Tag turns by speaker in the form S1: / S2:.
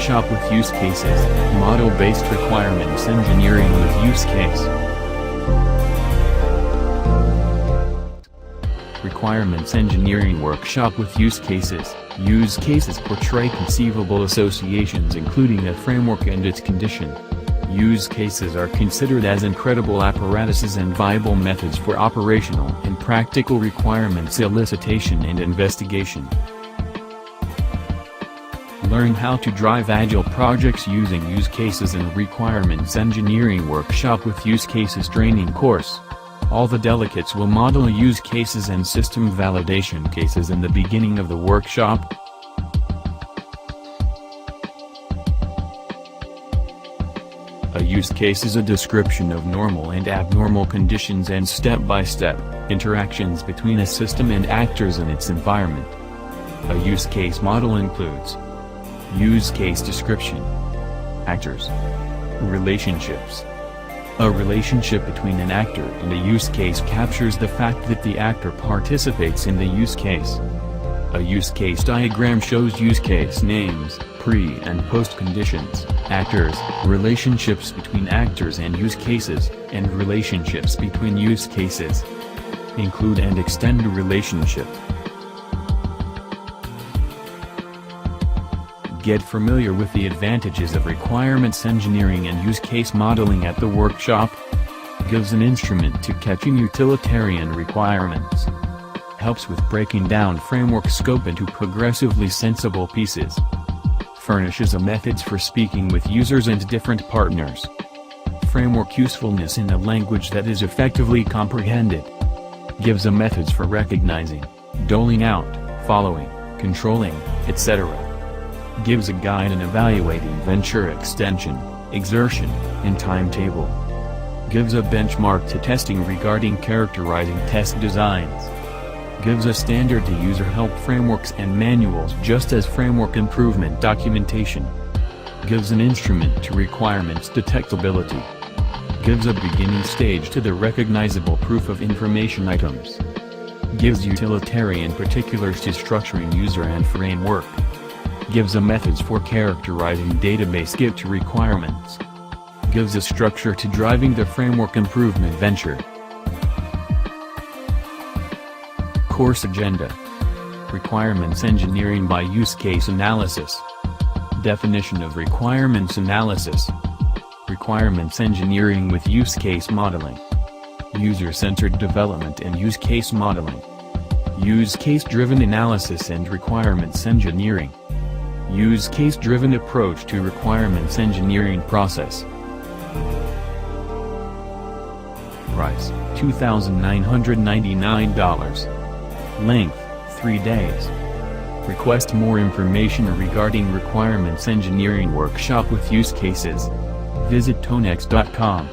S1: workshop with use cases, model-based requirements engineering with use case. Requirements engineering workshop with use cases. Use cases portray conceivable associations including a framework and its condition. Use cases are considered as incredible apparatuses and viable methods for operational and practical requirements elicitation and investigation. Learn how to drive agile projects using use cases and requirements engineering workshop with use cases training course. All the delegates will model use cases and system validation cases in the beginning of the workshop. A use case is a description of normal and abnormal conditions and step-by-step interactions between a system and actors in its environment. A use case model includes use case description, actors, relationships. A relationship between an actor and a use case captures the fact that the actor participates in the use case. A use case diagram shows use case names, pre- and post-conditions, actors, relationships between actors and use cases, and relationships between use cases. Include and extend a relationship. Get familiar with the advantages of requirements engineering and use case modeling at the workshop. Gives an instrument to catching utilitarian requirements. Helps with breaking down framework scope into progressively sensible pieces. Furnishes a methods for speaking with users and different partners. Framework usefulness in a language that is effectively comprehended. Gives a methods for recognizing, doling out, following, controlling, etc. Gives a guide in evaluating venture extension, exertion, and timetable. Gives a benchmark to testing regarding characterizing test designs. Gives a standard to user help frameworks and manuals just as framework improvement documentation. Gives an instrument to requirements detectability. Gives a beginning stage to the recognizable proof of information items. Gives utilitarian particulars to structuring user and framework. Gives a methods for characterizing database get to requirements. Gives a structure to driving the framework improvement venture. Course agenda. Requirements engineering by use case analysis. Definition of requirements analysis. Requirements engineering with use case modeling. User-centered development and use case modeling. Use case-driven analysis and requirements engineering. Use case-driven approach to requirements engineering process. Price, $2,999. Length, 3 days. Request more information regarding requirements engineering workshop with use cases. Visit tonex.com.